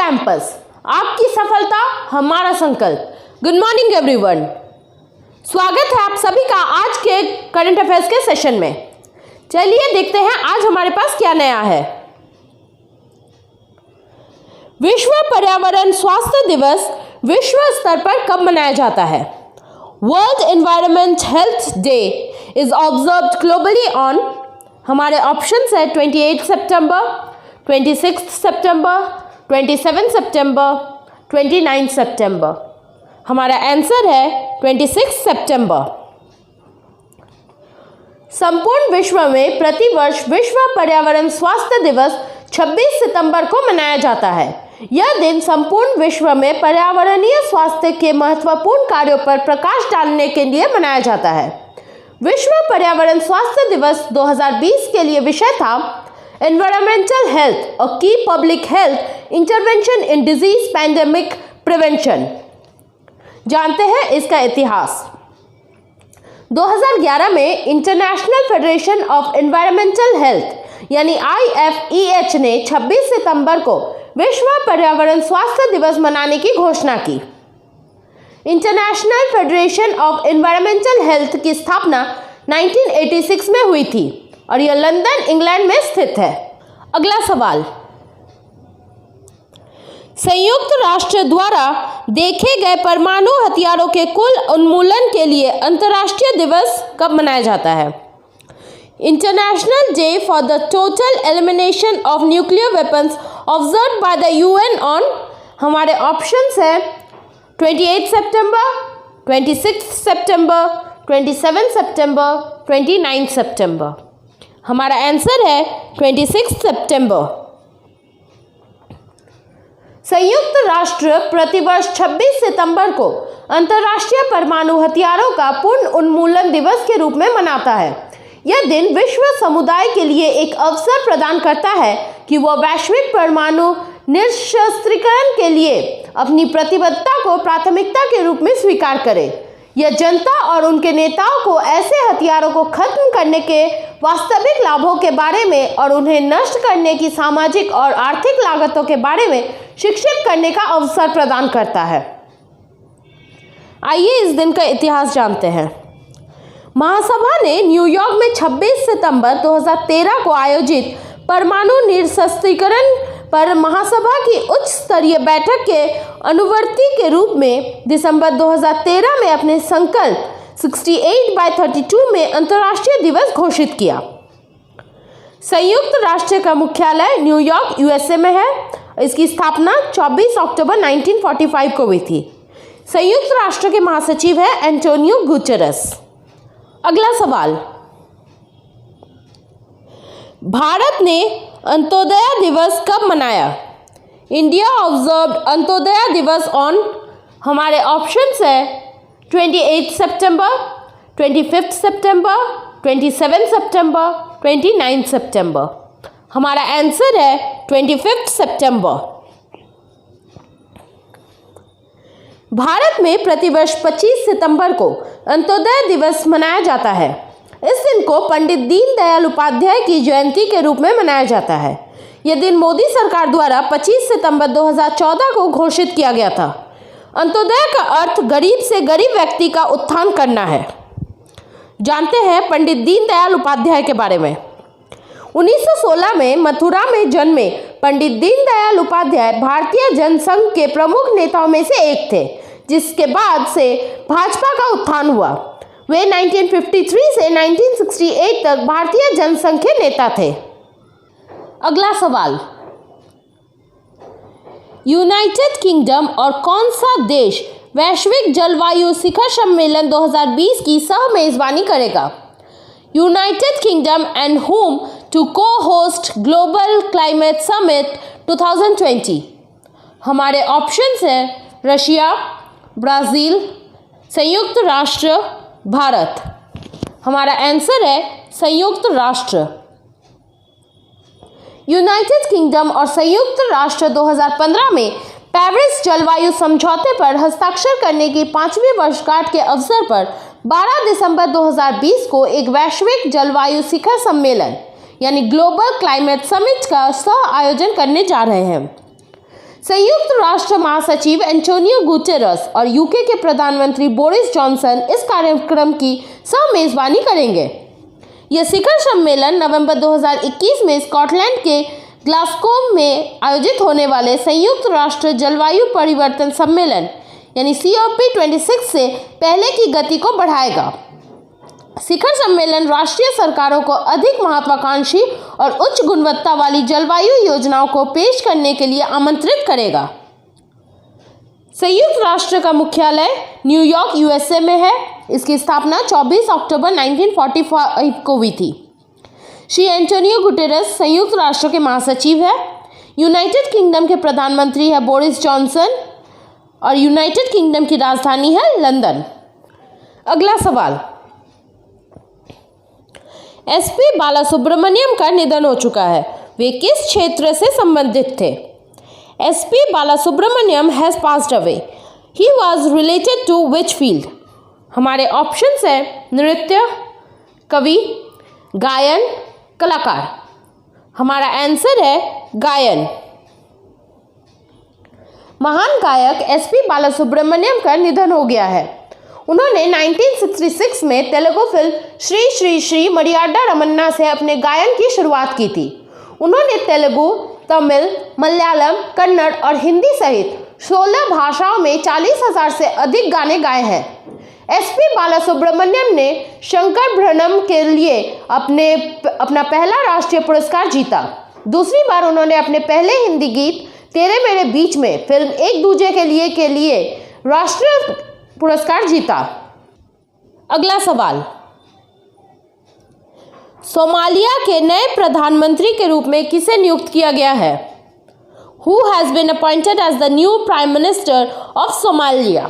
Campus, आपकी सफलता हमारा संकल्प। गुड मॉर्निंग एवरीवन, स्वागत है आप सभी का आज के करंट अफेयर्स के सेशन में। चलिए देखते हैं आज हमारे पास क्या नया है। विश्व पर्यावरण स्वास्थ्य दिवस विश्व स्तर पर कब मनाया जाता है? World environment health day is observed globally on, हमारे ऑप्शंस है 28 सितंबर, 26 सितंबर, 27 सितंबर, 29 सितंबर। हमारा आंसर है 26 सितंबर। संपूर्ण विश्व में प्रतिवर्ष विश्व पर्यावरण स्वास्थ्य दिवस 26 सितंबर को मनाया जाता है। यह दिन संपूर्ण विश्व में पर्यावरणीय स्वास्थ्य के महत्वपूर्ण कार्यों पर प्रकाश डालने के लिए मनाया जाता है। विश्व पर्यावरण स्वास्थ्य दिवस 2020 के लिए विषय था एनवायरमेंटल हेल्थ और की public health intervention in disease pandemic prevention. जानते हैं इसका इतिहास। 2011 में international federation of environmental health यानी IFEH ने 26 सितंबर को विश्व पर्यावरण स्वास्थ्य दिवस मनाने की घोषणा की। International federation of environmental health की स्थापना 1986 में हुई थी और यह लंदन, इंग्लैंड में स्थित है। अगला सवाल, संयुक्त राष्ट्र द्वारा देखे गए परमाणु हथियारों के कुल उन्मूलन के लिए अंतर्राष्ट्रीय दिवस कब मनाया जाता है? International day for the total elimination of nuclear weapons observed by the UN on, हमारे ऑप्शंस हैं 28 सितंबर, 26 सितंबर, 27 सितंबर, 29 सितंबर। हमारा आंसर है 26 सितंबर। संयुक्त राष्ट्र प्रतिवर्ष 26 सितंबर को अंतर्राष्ट्रीय परमाणु हथियारों का पूर्ण उन्मूलन दिवस के रूप में मनाता है। यह दिन विश्व समुदाय के लिए एक अवसर प्रदान करता है कि वह वैश्विक परमाणु निरस्त्रीकरण के लिए अपनी प्रतिबद्धता को प्राथमिकता के रूप में स्वीकार करे। यह जनता और उनके नेताओं को ऐसे हथियारों को खत्म करने के वास्तविक लाभों के बारे में और उन्हें नष्ट करने की सामाजिक और आर्थिक लागतों के बारे में शिक्षित करने का अवसर प्रदान करता है। आइए इस दिन का इतिहास जानते हैं। महासभा ने न्यूयॉर्क में 26 सितंबर 2013 को आयोजित परमाणु निरस्त्रीकरण पर महासभा की उच्च स्तरीय बैठक के अनुवर्ती के रूप में दिसंबर 2013 में अपने संकल्प 68/32 में अंतर्राष्ट्रीय दिवस घोषित किया। संयुक्त राष्ट्र का मुख्यालय न्यूयॉर्क, USA में है। इसकी स्थापना 24 अक्टूबर 1945 को हुई थी। संयुक्त राष्ट्र के महासचिव है एंटोनियो गुटेरेस। अगला सवाल, भारत ने अंत्योदय दिवस कब मनाया? इंडिया ऑब्जर्व्ड अंत्योदय दिवस ऑन, हमारे ऑप्शंस है 28 सितंबर, 25 सितंबर, 27 सितंबर, 29 सितंबर। हमारा आंसर है 25 सितंबर। भारत में प्रतिवर्ष 25 सितंबर को अंत्योदय दिवस मनाया जाता है। इस दिन को पंडित दीनदयाल उपाध्याय की जयंती के रूप में मनाया जाता है। यह दिन मोदी सरकार द्वारा 25 सितंबर 2014 को घोषित किया गया था। अंत्योदय का अर्थ गरीब से गरीब व्यक्ति का उत्थान करना है। जानते हैं पंडित दीनदयाल उपाध्याय के बारे में। 1916 में मथुरा में जन्मे पंडित दीनदयाल उपाध्याय भारतीय जनसंघ के प्रमुख नेताओं में से एक थे, जिसके बाद से भाजपा का उत्थान हुआ। वे 1953 से 1968 तक भारतीय जनसंघ के नेता थे। अगला सवाल, यूनाइटेड किंगडम और कौन सा देश वैश्विक जलवायु शिखर सम्मेलन 2020 की सह मेजबानी करेगा? United Kingdom and home to co-host global climate summit 2020। हमारे ऑप्शंस हैं रशिया, ब्राज़ील, संयुक्त राष्ट्र, भारत। हमारा आंसर है संयुक्त राष्ट्र। यूनाइटेड किंगडम और संयुक्त राष्ट्र 2015 में पेरिस जलवायु समझौते पर हस्ताक्षर करने की 5वीं वर्षगांठ के अवसर पर 12 दिसंबर 2020 को एक वैश्विक जलवायु शिखर सम्मेलन यानी ग्लोबल क्लाइमेट समिट का सह आयोजन करने जा रहे हैं। संयुक्त राष्ट्र महासचिव एंटोनियो गुटेरस और यूके के प्रधानमंत्री बोरिस जॉनसन इस कार्यक्रम की सह मेजबानी करेंगे। यह शिखर सम्मेलन नवंबर 2021 में स्कॉटलैंड के ग्लासगो में आयोजित होने वाले संयुक्त राष्ट्र जलवायु परिवर्तन सम्मेलन यानी COP26 से पहले की गति को बढ़ाएगा। शिखर सम्मेलन राष्ट्रीय सरकारों को अधिक महत्वाकांक्षी और उच्च गुणवत्ता वाली जलवायु योजनाओं को पेश करने के लिए आमंत्रित करेगा। संयुक्त राष्ट्र का मुख्यालय न्यूयॉर्क USA में है। इसकी स्थापना 24 अक्टूबर 1945 को हुई थी। श्री एंटोनियो गुटेरस संयुक्त राष्ट्र के महासचिव है। यूनाइटेड किंगडम के प्रधानमंत्री है बोरिस जॉनसन और यूनाइटेड किंगडम की राजधानी है लंदन। अगला सवाल, SP बालासुब्रमण्यम का निधन हो चुका है। वे किस क्षेत्र से संबंधित थे? SP Balasubrahmanyam has passed away. He was related to which field? हमारे ऑप्शंस हैं नृत्य, कवि, गायन, कलाकार। हमारा आंसर है गायन। महान गायक SP बालासुब्रमण्यम का निधन हो गया है। उन्होंने 1966 में तेलुगु फिल्म श्री श्री श्री मरियाडा रमन्ना से अपने गायन की शुरुआत की थी। उन्होंने तेलुगु, तमिल, मलयालम, कन्नड़ और हिंदी सहित 16 भाषाओं में 40,000 से अधिक गाने गाए हैं। SP बालासुब्रमण्यम ने शंकर भरणम के लिए अपना पहला राष्ट्रीय पुरस्कार जीता। दूसरी बार उन्होंने अपने पहले हिंदी गीत तेरे मेरे बीच में फिल्म एक दूजे के लिए राष्ट्रीय पुरस्कार जीता। अगला सवाल, सोमालिया के नए प्रधानमंत्री के रूप में किसे नियुक्त किया गया है? Who has been appointed as the new Prime Minister of Somalia?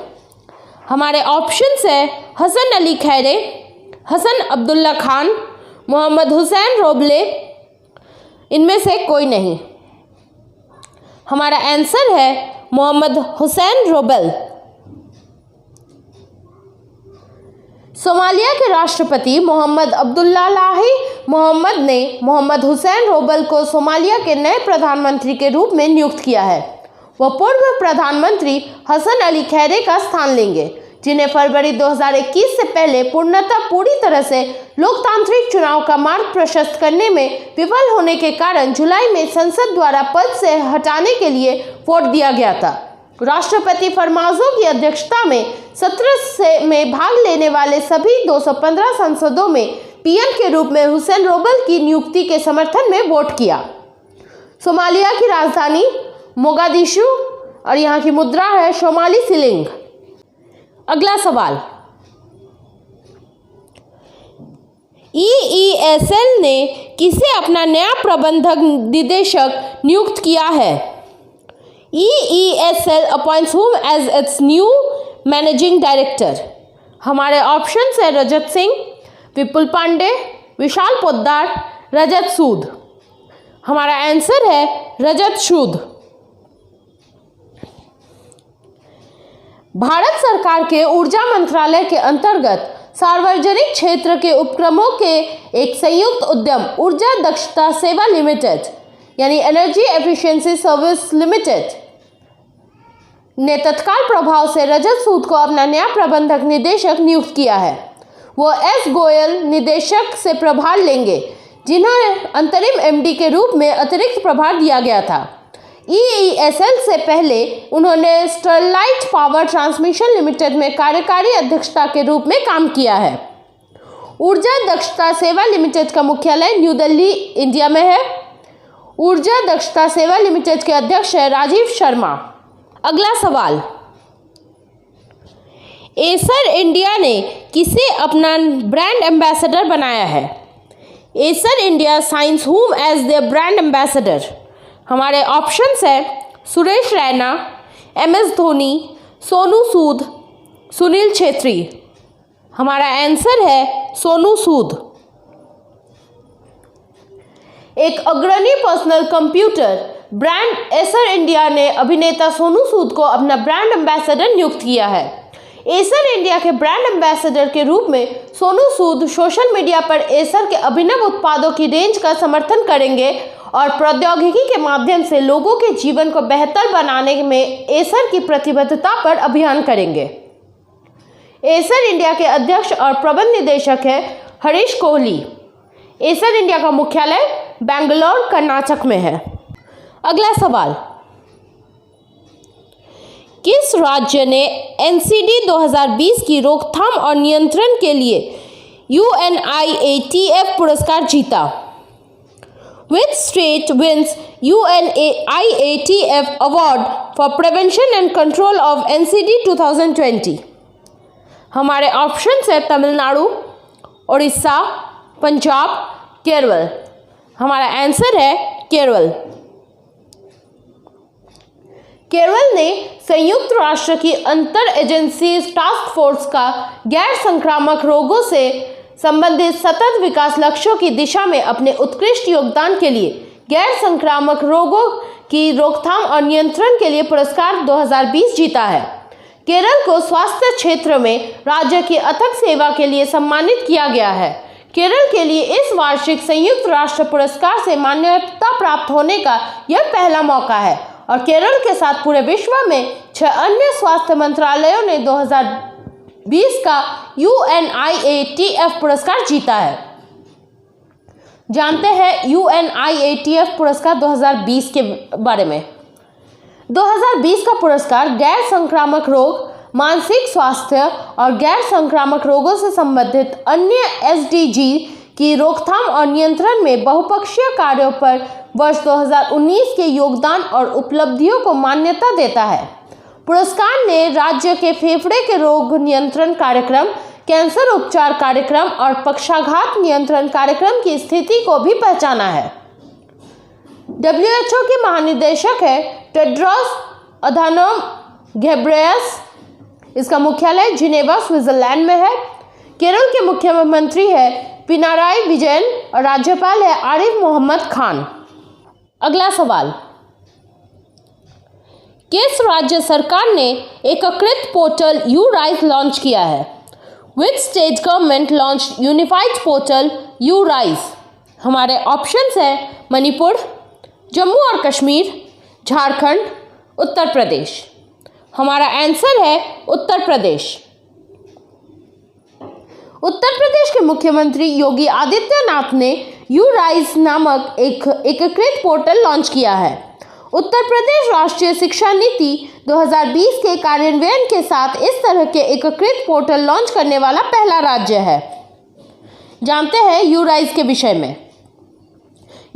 हमारे ऑप्शंस है हसन अली खैरे, हसन अब्दुल्ला खान, मोहम्मद हुसैन रोबले। इनमें से कोई नहीं। हमारा आंसर है मोहम्मद हुसैन रोबल। सोमालिया के राष्ट्रपति मोहम्मद अब्दुल्लाह मोहम्मद ने मोहम्मद हुसैन रोबल को सोमालिया के नए प्रधानमंत्री के रूप में नियुक्त किया है। वह पूर्व प्रधानमंत्री हसन अली खैरे का स्थान लेंगे, जिन्हें फरवरी 2021 से पहले पूर्णतः पूरी तरह से लोकतांत्रिक चुनाव का मार्ग प्रशस्त करने में विफल होने के कारण जुलाई में संसद द्वारा पद से हटाने के लिए वोट दिया गया था। राष्ट्रपति फरमाजों की अध्यक्षता में सत्र में भाग लेने वाले सभी 215 सांसदों में PM के रूप में हुसैन रोबल की नियुक्ति के समर्थन में वोट किया। सोमालिया की राजधानी मोगादिशु और यहाँ की मुद्रा है सोमाली शिलिंग। अगला सवाल, EESL ने किसे अपना नया प्रबंधक निदेशक नियुक्त किया है? EESL appoints whom as its new managing director? हमारे ऑप्शंस है रजत सिंह, विपुल पांडे, विशाल पोद्दार, रजत सूद। हमारा आंसर है रजत सूद। भारत सरकार के ऊर्जा मंत्रालय के अंतर्गत सार्वजनिक क्षेत्र के उपक्रमों के एक संयुक्त उद्यम ऊर्जा दक्षता सेवा लिमिटेड यानी एनर्जी एफिशिएंसी सर्विस लिमिटेड ने तत्काल प्रभाव से रजत सूद को अपना नया प्रबंधक निदेशक नियुक्त किया है। वो S गोयल निदेशक से प्रभार लेंगे, जिन्हें अंतरिम MD के रूप में अतिरिक्त प्रभार दिया गया था। EESL से पहले उन्होंने स्टरलाइट पावर ट्रांसमिशन लिमिटेड में कार्यकारी अध्यक्षता के रूप में काम किया है। ऊर्जा दक्षता सेवा लिमिटेड का मुख्यालय न्यू दिल्ली, इंडिया में है। ऊर्जा दक्षता सेवा लिमिटेड के अध्यक्ष है राजीव शर्मा। अगला सवाल, एसर इंडिया ने किसे अपना ब्रांड एम्बेसडर बनाया है? Acer India signs whom as their brand ambassador? हमारे ऑप्शंस है सुरेश रैना, MS धोनी, सोनू सूद, सुनील छेत्री। हमारा आंसर है सोनू सूद। एक अग्रणी personal computer brand Acer India ने अभिनेता सोनू सूद को अपना ब्रांड एम्बेसडर नियुक्त किया है। एसर इंडिया के ब्रांड एम्बेसडर के रूप में सोनू सूद सोशल मीडिया पर एसर के अभिनव उत्पादों की रेंज का समर्थन करेंगे और प्रौद्योगिकी के माध्यम से लोगों के जीवन को बेहतर बनाने में एसर की प्रतिबद्धता पर अभियान करेंगे। एसर इंडिया के अध्यक्ष और प्रबंध निदेशक हैं हरीश कोहली। एसर इंडिया का मुख्यालय बेंगलुरु कर्नाटक में है। अगला सवाल, किस राज्य ने एनसीडी 2020 की रोकथाम और नियंत्रण के लिए UNIATF पुरस्कार जीता? Which state wins UNIATF Award for Prevention and Control of NCD 2020? हमारे ऑप्शन है तमिलनाडु, उड़ीसा, पंजाब, केरल। हमारा आंसर है केरल। केरल ने संयुक्त राष्ट्र की अंतर एजेंसी टास्क फोर्स का गैर संक्रामक रोगों से संबंधित सतत विकास लक्ष्यों की दिशा में अपने उत्कृष्ट योगदान के लिए गैर संक्रामक रोगों की रोकथाम और नियंत्रण के लिए पुरस्कार 2020 जीता है। केरल को स्वास्थ्य क्षेत्र में राज्य की अथक सेवा के लिए सम्मानित किया गया है। केरल के लिए इस वार्षिक संयुक्त राष्ट्र पुरस्कार से मान्यता प्राप्त होने का यह पहला मौका है और केरल के साथ पूरे विश्व में 6 अन्य स्वास्थ्य मंत्रालयों ने 2020 का UNIATF पुरस्कार जीता है। जानते हैं UNIATF पुरस्कार 2020 के बारे में। 2020 का पुरस्कार गैर संक्रामक रोग, मानसिक स्वास्थ्य और गैर संक्रामक रोगों से संबंधित अन्य SDG की रोकथाम और नियंत्रण में बहुपक्षीय कार्यों पर वर्ष 2019 के योगदान और उपलब्धियों को मान्यता देता है। पुरस्कार ने राज्य के फेफड़े के रोग नियंत्रण कार्यक्रम, कैंसर उपचार कार्यक्रम और पक्षाघात नियंत्रण कार्यक्रम की स्थिति को भी पहचाना है। WHO के महानिदेशक है टेड्रोस अधानोम घेब्रेयेसस। इसका मुख्यालय जिनेवा, स्विट्जरलैंड में है। केरल के मुख्यमंत्री है पिनाराई विजयन और राज्यपाल है आरिफ मोहम्मद खान। अगला सवाल, किस राज्य सरकार ने एकीकृत पोर्टल यूराइज लॉन्च किया है? Which state government launched unified portal यूराइज? हमारे ऑप्शंस हैं मणिपुर, जम्मू और कश्मीर, झारखंड, उत्तर प्रदेश। हमारा आंसर है उत्तर प्रदेश। उत्तर प्रदेश के मुख्यमंत्री योगी आदित्यनाथ ने यूराइज नामक एक एकीकृत पोर्टल लॉन्च किया है। उत्तर प्रदेश राष्ट्रीय शिक्षा नीति 2020 के कार्यान्वयन के साथ इस तरह के एकीकृत पोर्टल लॉन्च करने वाला पहला राज्य है। जानते हैं यूराइज के विषय में।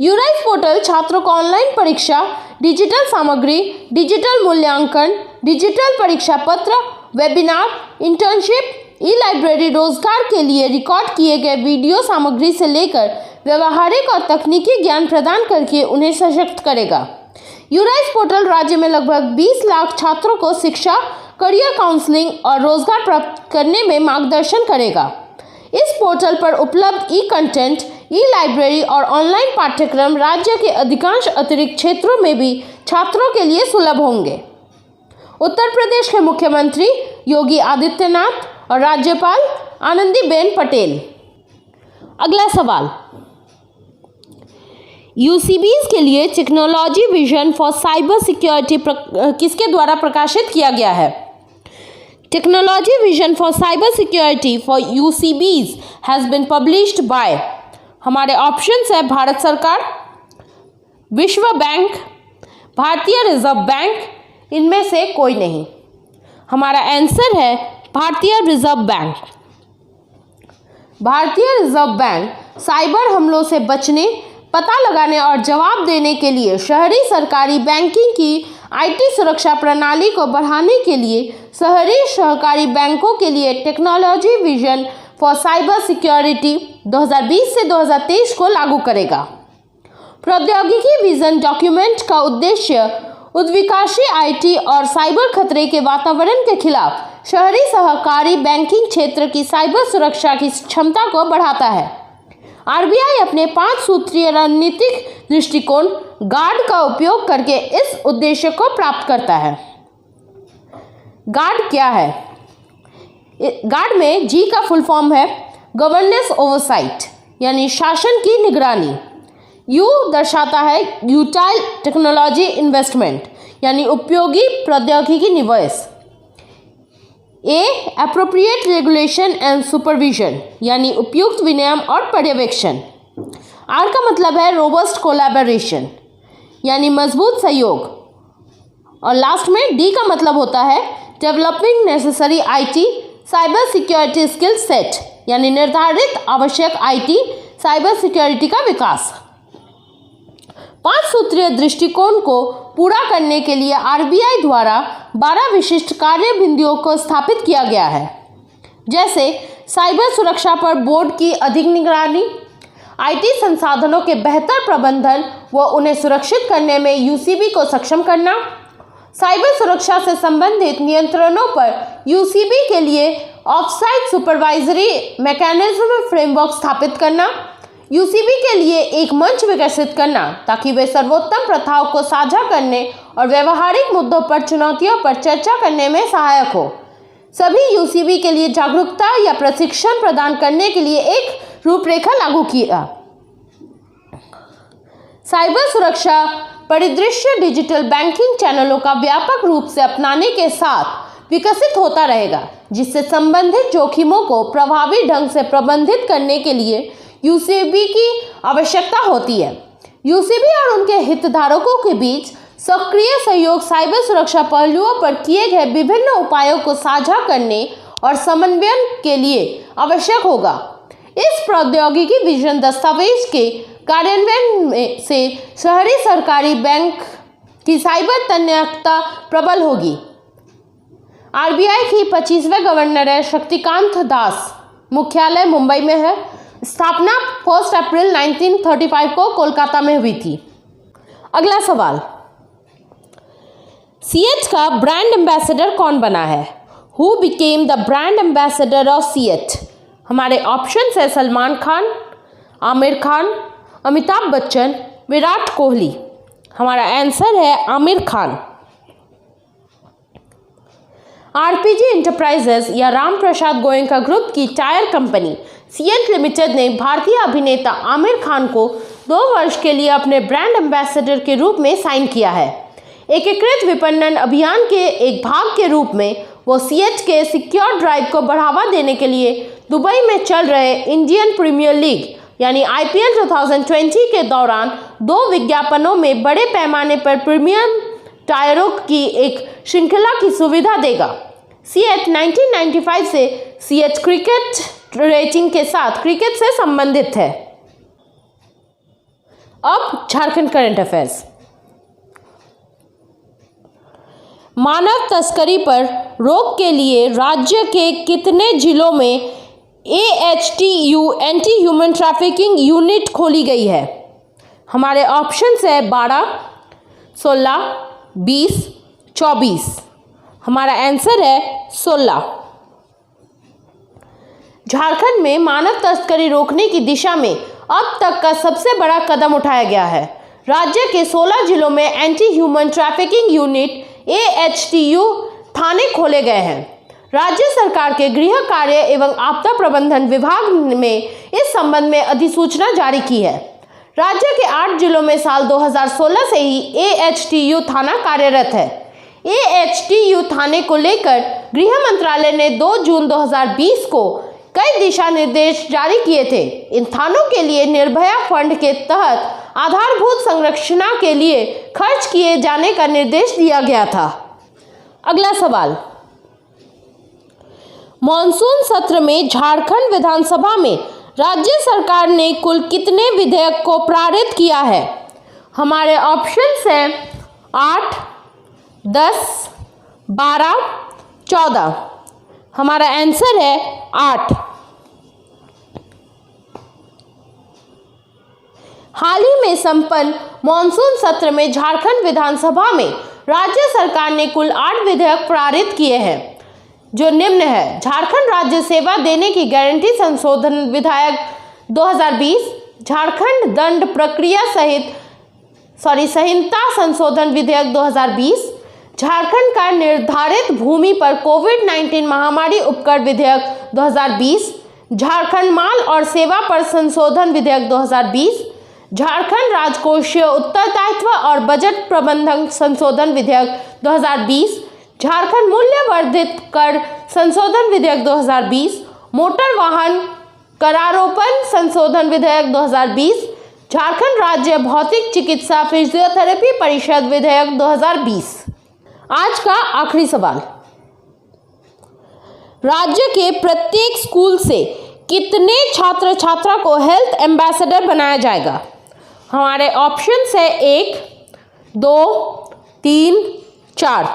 यूराइज पोर्टल छात्रों को ऑनलाइन परीक्षा, डिजिटल सामग्री, डिजिटल मूल्यांकन, डिजिटल परीक्षा पत्र, वेबिनार, इंटर्नशिप, ई-लाइब्रेरी, रोजगार के लिए रिकॉर्ड किए गए वीडियो सामग्री से लेकर व्यवहारिक और तकनीकी ज्ञान प्रदान करके उन्हें सशक्त करेगा। यूराइज पोर्टल राज्य में लगभग 20 लाख छात्रों को शिक्षा, करियर काउंसलिंग और रोजगार प्राप्त करने में मार्गदर्शन करेगा। इस पोर्टल पर उपलब्ध ई-कंटेंट, ई-लाइब्रेरी और ऑनलाइन पाठ्यक्रम राज्य के अधिकांश अतिरिक्त क्षेत्रों में भी छात्रों के लिए सुलभ होंगे। उत्तर प्रदेश के मुख्यमंत्री योगी आदित्यनाथ और राज्यपाल आनंदीबेन पटेल। अगला सवाल, यूसीबीज के लिए technology vision for cyber security किसके द्वारा प्रकाशित किया गया है? Technology vision for cyber security for UCBs has been published by. हमारे ऑप्शंस है भारत सरकार, विश्व बैंक, भारतीय रिजर्व बैंक, इनमें से कोई नहीं। हमारा आंसर है भारतीय रिजर्व बैंक। भारतीय रिजर्व बैंक साइबर हमलों से बचने, पता लगाने और जवाब देने के लिए शहरी सरकारी बैंकिंग की आईटी सुरक्षा प्रणाली को बढ़ाने के लिए शहरी सहकारी बैंकों के लिए technology vision for cyber security 2020 से 2023 को लागू करेगा। प्रौद्योगिकी विजन डॉक्यूमेंट का उद्देश्य उद्विकासी आईटी और साइबर खतरे के वातावरण के खिलाफ शहरी सहकारी बैंकिंग क्षेत्र की साइबर सुरक्षा की क्षमता को बढ़ाता है। आरबीआई अपने 5 सूत्रीय रणनीतिक दृष्टिकोण गार्ड का उपयोग करके इस उद्देश्य को प्राप्त करता है। गार्ड क्या है? गार्ड में जी का फुल फॉर्म है गवर्नेंस ओवरसाइट, यानी शासन की निगरानी। यू दर्शाता है यूटाइल टेक्नोलॉजी इन्वेस्टमेंट यानी उपयोगी प्रौद्योगिकी निवेश। ए एप्रोप्रिएट रेगुलेशन एंड सुपरविजन यानी उपयुक्त विनियम और पर्यवेक्षण। आर का मतलब है रोबस्ट कोलैबोरेशन यानी मजबूत सहयोग। और लास्ट में डी का मतलब होता है developing necessary IT cyber security skill set यानी निर्धारित आवश्यक आईटी साइबर सिक्योरिटी का विकास। 5 सूत्रीय दृष्टिकोण को पूरा करने के लिए आरबीआई द्वारा 12 विशिष्ट कार्य बिंदुओं को स्थापित किया गया है, जैसे साइबर सुरक्षा पर बोर्ड की अधिक निगरानी, आईटी संसाधनों के बेहतर प्रबंधन व उन्हें सुरक्षित करने में यूसीबी को सक्षम करना, साइबर सुरक्षा से संबंधित नियंत्रणों पर यूसीबी के लिए ऑफसाइट सुपरवाइजरी मैकेनिज्म फ्रेमवर्क स्थापित करना, यूसीबी के लिए एक मंच विकसित करना ताकि वे सर्वोत्तम प्रथाओं को साझा करने और व्यवहारिक मुद्दों पर चुनौतियों पर चर्चा करने में सहायक हो, सभी यूसीबी के लिए जागरूकता या प्रशिक्षण प्रदान करने के लिए एक रूपरेखा लागू किया। साइबर सुरक्षा परिदृश्य डिजिटल बैंकिंग चैनलों का व्यापक रूप से अपनाने के साथ विकसित होता रहेगा, जिससे संबंधित जोखिमों को प्रभावी ढंग से प्रबंधित करने के लिए यूसीबी की आवश्यकता होती है। यूसीबी और उनके हितधारकों के बीच सक्रिय सहयोग साइबर सुरक्षा पहलुओं पर किए गए विभिन्न उपायों को साझा करने और समन्वयन के लिए आवश्यक होगा। इस प्रौद्योगिकी विजन दस्तावेज के कार्यान्वयन से शहरी सरकारी बैंक की साइबर तन्यकता प्रबल होगी। आरबीआई की 25वें गवर्नर है शक्तिकांत दास, मुख्यालय मुंबई में है। स्थापना 1 अप्रैल 1935 को कोलकाता में हुई थी। अगला सवाल, सीएट का ब्रांड एम्बेसडर कौन बना है? Who became the brand ambassador of CEAT? हमारे ऑप्शन है सलमान खान, आमिर खान, अमिताभ बच्चन, विराट कोहली। हमारा आंसर है आमिर खान। आरपीजी एंटरप्राइजेस या राम प्रसाद गोयनका ग्रुप की टायर कंपनी सीएट लिमिटेड ने भारतीय अभिनेता आमिर खान को 2 वर्ष के लिए अपने ब्रांड एम्बेसडर के रूप में साइन किया है। एकीकृत विपणन अभियान के एक भाग के रूप में वो सीएट के सिक्योर ड्राइव को बढ़ावा देने के लिए दुबई में चल रहे इंडियन प्रीमियर लीग यानी आईपीएल 2020 के दौरान 2 विज्ञापनों में बड़े पैमाने पर प्रीमियम टायरों की एक श्रृंखला की सुविधा देगा। सीएट 1995 से सीएट क्रिकेट रेटिंग के साथ क्रिकेट से संबंधित है। अब झारखंड करंट अफेयर्स। मानव तस्करी पर रोक के लिए राज्य के कितने जिलों में AHTU anti human trafficking unit खोली गई है? हमारे ऑप्शंस है 12, 16, 20, 24। हमारा आंसर है 16। झारखंड में मानव तस्करी रोकने की दिशा में अब तक का सबसे बड़ा कदम उठाया गया है। राज्य के 16 जिलों में anti human trafficking unit AHTU थाने खोले गए हैं। राज्य सरकार के गृह कार्य एवं आपदा प्रबंधन विभाग में इस संबंध में अधिसूचना जारी की है। राज्य के 8 जिलों में साल 2016 से ही AHTU थाना कार्यरत है। AHTU थाने को लेकर गृह मंत्रालय ने 2 जून 2020 को कई दिशा निर्देश जारी किए थे। इन थानों के लिए निर्भया फंड के तहत आधारभूत संरचना के लिए खर्च किए जाने का निर्देश दिया गया था। अगला सवाल, मॉनसून सत्र में झारखंड विधानसभा में राज्य सरकार ने कुल कितने विधेयक को पारित किया है? हमारे ऑप्शंस हैं 8, 10, 12, 14। हमारा आंसर है 8। हाल ही में संपन्न मॉनसून सत्र में झारखंड विधानसभा में राज्य सरकार ने कुल 8 विधेयक पारित किए हैं, जो निम्न है। झारखंड राज्य सेवा देने की गारंटी संशोधन विधेयक 2020, झारखंड दंड प्रक्रिया संहिता संशोधन विधेयक 2020, झारखंड का निर्धारित भूमि पर कोविड-19 महामारी उपकर विधेयक 2020, झारखंड माल और सेवा पर संशोधन विधेयक 2020, झारखंड राजकोषीय उत्तरदायित्व और बजट प्रबंधन संशोधन विधेयक 2020, झारखंड मूल्य वर्धित कर संशोधन विधेयक 2020, मोटर वाहन करारोपण संशोधन विधेयक 2020, झारखंड राज्य भौतिक चिकित्सा फिजियोथेरेपी परिषद विधेयक 2020। आज का आखिरी सवाल, राज्य के प्रत्येक स्कूल से कितने छात्र छात्रा को हेल्थ एम्बेसडर बनाया जाएगा? हमारे ऑप्शंस है 1, 2, 3, 4।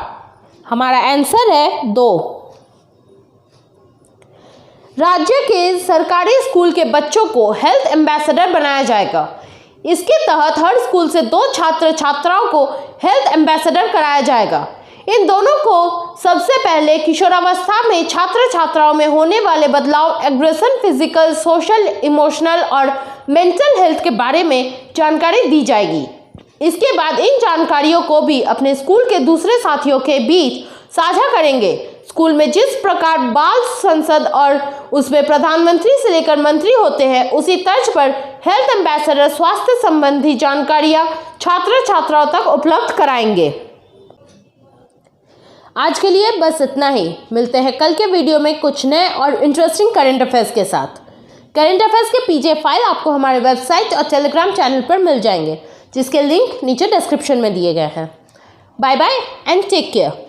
हमारा आंसर है 2। राज्य के सरकारी स्कूल के बच्चों को हेल्थ एम्बेसडर बनाया जाएगा। इसके तहत हर स्कूल से 2 छात्र छात्राओं को हेल्थ एम्बेसडर कराया जाएगा। इन दोनों को सबसे पहले किशोरावस्था में छात्र छात्राओं में होने वाले बदलाव, एग्रेशन, फिजिकल, सोशल, इमोशनल और मेंटल हेल्थ के बारे में जानकारी दी जाएगी। इसके बाद इन जानकारियों को भी अपने स्कूल के दूसरे साथियों के बीच साझा करेंगे। स्कूल में जिस प्रकार बाल संसद और उसमें प्रधानमंत्री से लेकर मंत्री होते हैं, उसी तर्ज पर हेल्थ एम्बेसडर स्वास्थ्य संबंधी जानकारियां छात्र छात्राओं तक उपलब्ध कराएंगे। आज के लिए बस इतना ही। मिलते हैं कल के वीडियो में कुछ नए और इंटरेस्टिंग करंट अफेयर्स के साथ। करंट अफेयर्स के पीडीएफ फाइल आपको हमारे वेबसाइट और टेलीग्राम चैनल पर मिल जाएंगे, जिसके लिंक नीचे डिस्क्रिप्शन में दिए गए हैं। Bye bye and take care.